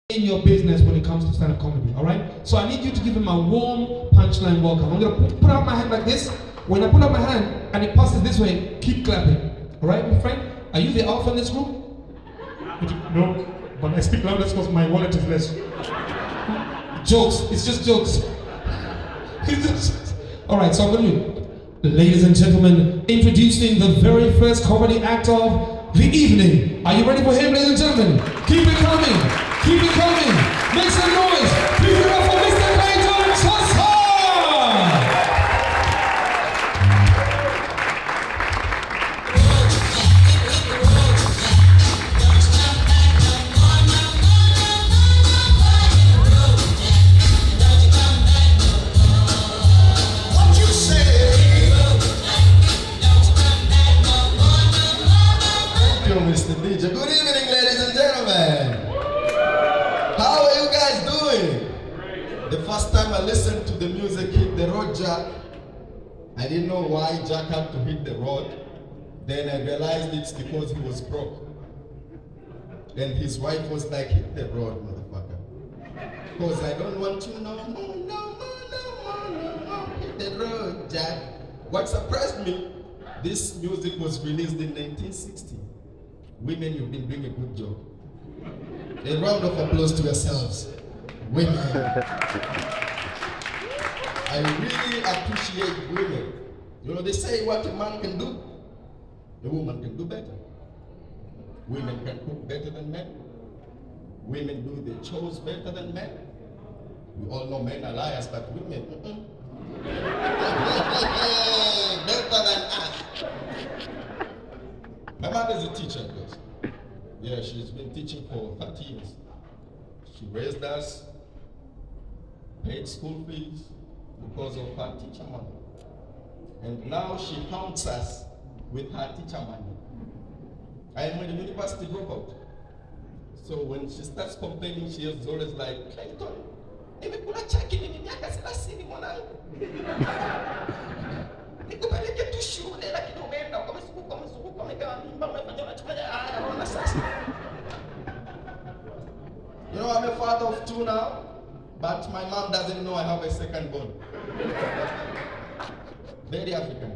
in your business when it comes to stand-up comedy, all right? So I need you to give him a warm punchline welcome. I'm gonna put out my hand like this. When I put out my hand and it passes this way, keep clapping, all right, my friend? Are you the alpha in this group? No, but I speak loudest because my wallet is less. Jokes, it's just jokes. All right, so I'm gonna do, ladies and gentlemen, introducing the very first comedy act of the evening. Are you ready for him, ladies and gentlemen? Keep it coming. Keep it coming. Make some noise. Please give it up for Mr. Cleyton Msosa. What you say? Thank you, Mr. DJ. Good evening, ladies and gentlemen. How are you guys doing? The first time I listened to the music hit the road Jack, I didn't know why Jack had to hit the road. Then I realized it's because he was broke. Then his wife was like, hit the road, motherfucker. Because I don't want you no more, hit the road, Jack. What surprised me, this music was released in 1960. Women, you've been doing a good job. A round of applause to yourselves, women. I really appreciate women. You know, they say what a man can do, a woman can do better. Women can cook better than men. Women do their chores better than men. We all know men are liars, but women, better than us. My mother is a teacher, guys. Yeah, she's been teaching for 30 years. She raised us, paid school fees because of her teacher money. And now she haunts us with her teacher money. I am a university dropout. So when she starts complaining, she is always like, Clayton, nimekula chaki mimi miaka 30 mwanangu. Nikupeleke tu shule lakini umeenda ukamezunguka umegawa mimba umefanya unachofanya haya naona sasa. You know, I'm a father of 2 now, but my mom doesn't know I have a second born. Very African.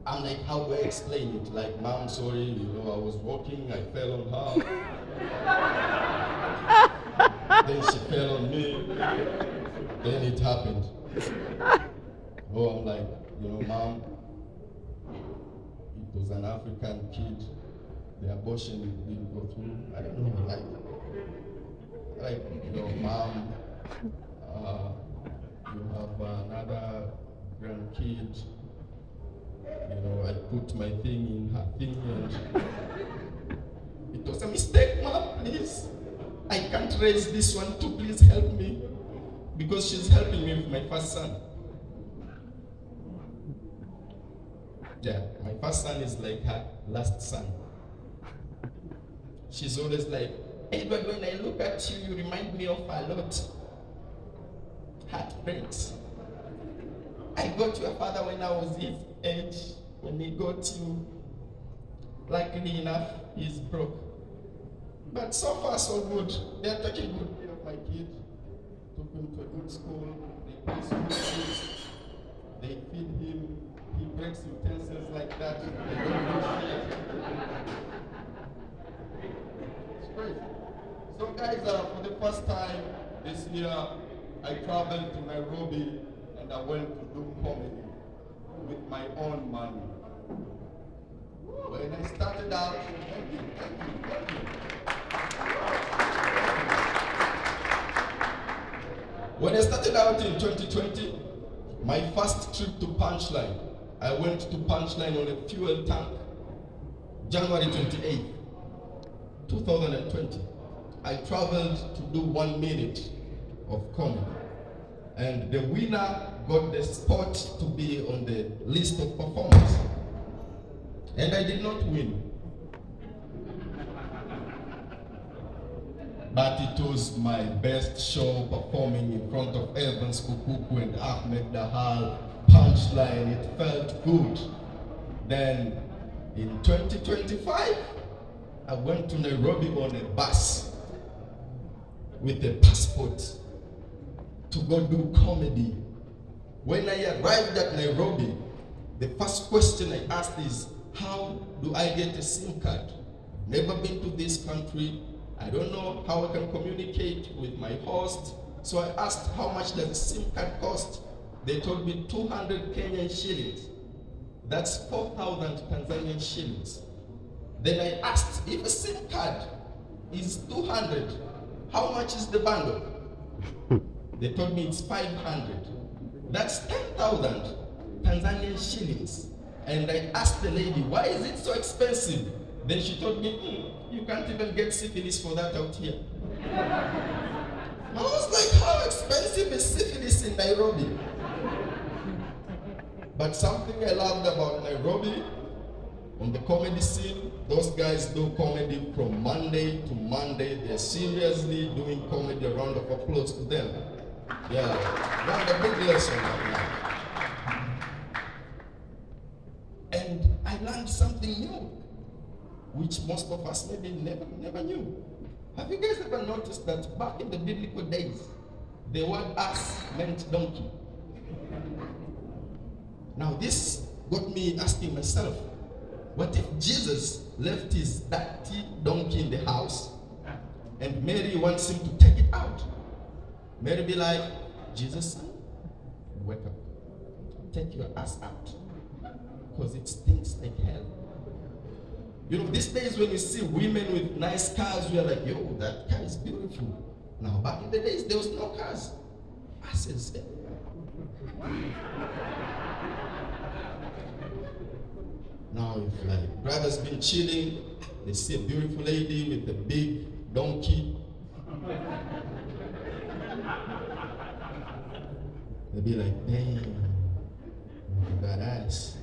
I'm like, how do I explain it? Like, mom, sorry, you know, I was walking, I fell on her. Then she fell on me. Then it happened. Oh, I'm like, you know, mom, it was an African kid. The abortion didn't go through. I don't know, like, you know, mom, you have another grandkid. You know, I put my thing in her thing and it was a mistake, mom, please. I can't raise this one too, please help me. Because she's helping me with my first son. Yeah, my first son is like her last son. She's always like, Edward, when I look at you, you remind me of a lot. Heart breaks. I got your father when I was his age. When he got you, luckily enough, he's broke. But so far, so good. They're taking good care of my kid. Took him to a good school. They pay school fees. They feed him. He breaks utensils like that. They don't do shit. It's crazy. So guys, for the first time this year, I traveled to Nairobi and I went to do comedy with my own money. When I started out, thank you. When I started out in 2020, my first trip to Punchline, I went to Punchline on a fuel tank, January 28th, 2020. I traveled to do 1 minute of comedy. And the winner got the spot to be on the list of performers. And I did not win. But it was my best show performing in front of Evans Kukuku and Ahmed Dahal. Punchline, it felt good. Then in 2025, I went to Nairobi on a bus. with a passport to go do comedy. When I arrived at Nairobi, the first question I asked is, how do I get a SIM card? Never been to this country. I don't know how I can communicate with my host. So I asked, how much does a SIM card cost? They told me 200 Kenyan shillings. That's 4,000 Tanzanian shillings. Then I asked, if a SIM card is 200, how much is the bundle? They told me it's 500. That's 10,000 Tanzanian shillings. And I asked the lady, why is it so expensive? Then she told me, you can't even get syphilis for that out here. I was like, how expensive is syphilis in Nairobi? But something I loved about Nairobi, on the comedy scene, those guys do comedy from Monday to Monday. They're seriously doing comedy. A round of applause to them. Yeah, one of the big lesson right now. And I learned something new, which most of us maybe never knew. Have you guys ever noticed that back in the biblical days, the word ass meant donkey? Now this got me asking myself, what if Jesus left his dirty donkey in the house and Mary wants him to take it out? Mary be like, Jesus, son, wake up. Take your ass out. Because it stinks like hell. You know, these days when you see women with nice cars, we are like, yo, that car is beautiful. Now, back in the days, there was no cars. Asses everywhere. Now, if like brother's been chilling, they see a beautiful lady with a big donkey. They'll be like, damn, that ass.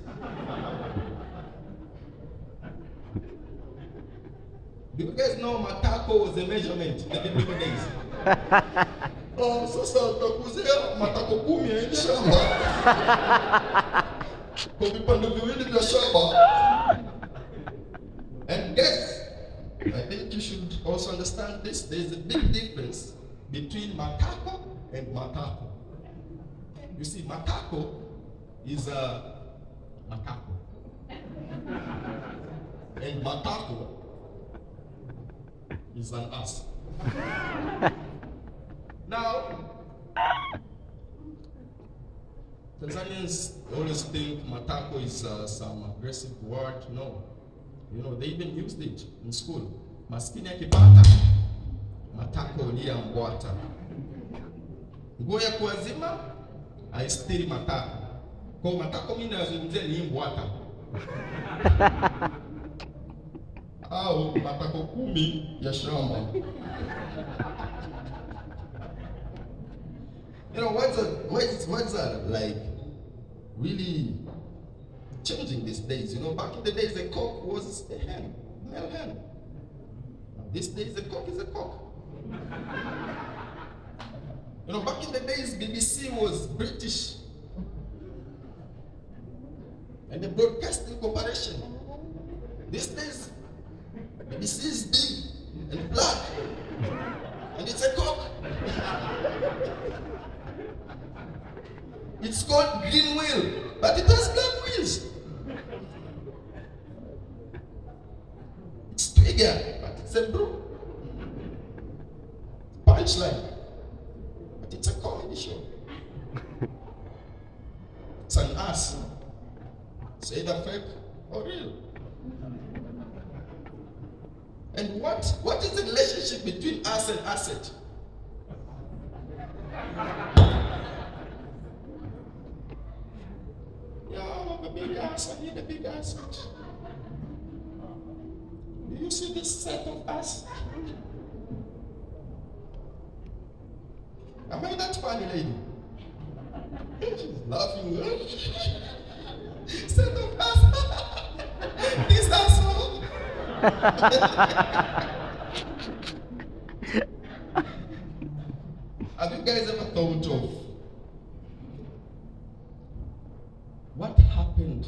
Do you guys know matako was a measurement in the biblical days? Sasa utakuzia matako 10 ya shamba. Kwa vipande viwili vya shamba. And guys, I think you should also understand this. There's a big difference between matako and matako. You see, matako is a macaco. And matako is an ass. Now, Tanzanians always think matako is some aggressive word. No. You know, they even used it in school. Maskini akipata, matako liya mbwata. Nguo ya kuazima, haistiri matako. Kwa matako mimi nazungumzia ni mbwata. Au matako 10 ya shamba. You know, words are like really changing these days. You know, back in the days, a cock was a hen, male hen. Now, these days, a cock is a cock. You know, back in the days, BBC was British. And the broadcasting corporation. These days, BBC is big and black. And it's a cock. It's called green wheel, but it has black wheels. It's Twiga, but it's a brew. Punchline, but it's a comedy show. It's an ass. It's either fake or real. And what is the relationship between us and asset? Yeah, I have a big ass, I need a big asset. Do you see this set of ass? Am I that funny lady? She's laughing. Set of ass. This asshole. Have you guys ever thought of what happened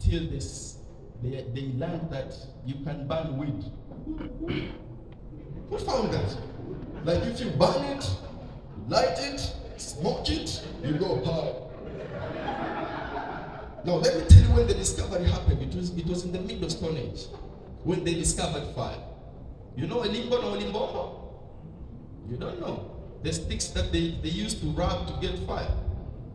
till this? They learned that you can burn weed. Who found that? Like if you burn it, light it, smoke it, you go high. Now let me tell you when the discovery happened. It was in the middle Stone Age when they discovered fire. You know Elimbo no Elimbombo? You don't know. The sticks that they used to rub to get fire.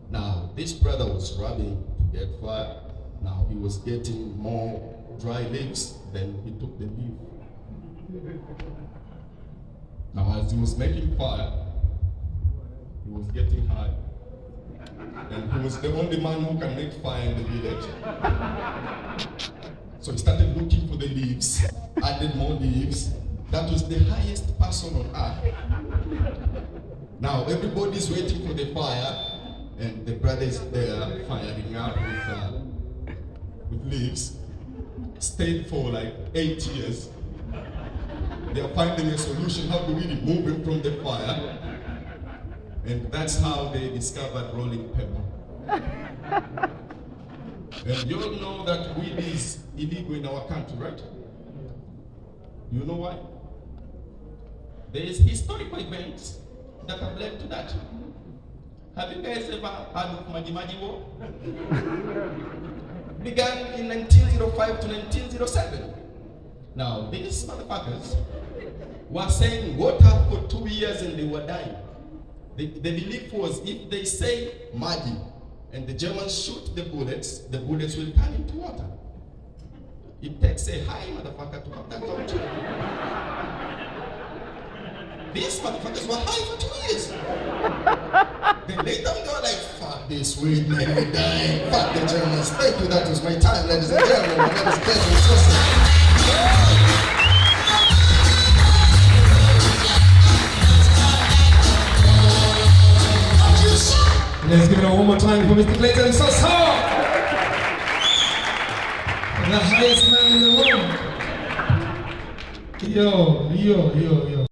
Now this brother was rubbing to get fire. Now he was getting more dry leaves, then he took the leaf. Now as he was making fire, he was getting high. And he was the only man who can make fire in the village. So he started looking for the leaves, added more leaves. That was the highest person on earth. Now everybody's waiting for the fire, and the brother is there firing up with leaves. Stayed for like 8 years. They are finding a solution. How do we remove him from the fire? And that's how they discovered rolling pepper. And you all know that weed is illegal in our country, right? You know why? There is historical events that have led to that. Have you guys ever heard of Maji War? Began in 1905 to 1907. Now, these motherfuckers were saying water for 2 years and they were dying. The belief was if they say Maji and the Germans shoot the bullets will turn into water. It takes a high motherfucker to have that thought. These motherfuckers were high for 2 years. Then later they were like, fuck this weed, man, we dying. Fuck the Germans. Thank you, that was my time, ladies and gentlemen. My name is Cleyton Msosa. Let's give it one more time for Mr. Cleyton Msosa, the highest man in the room. Yo.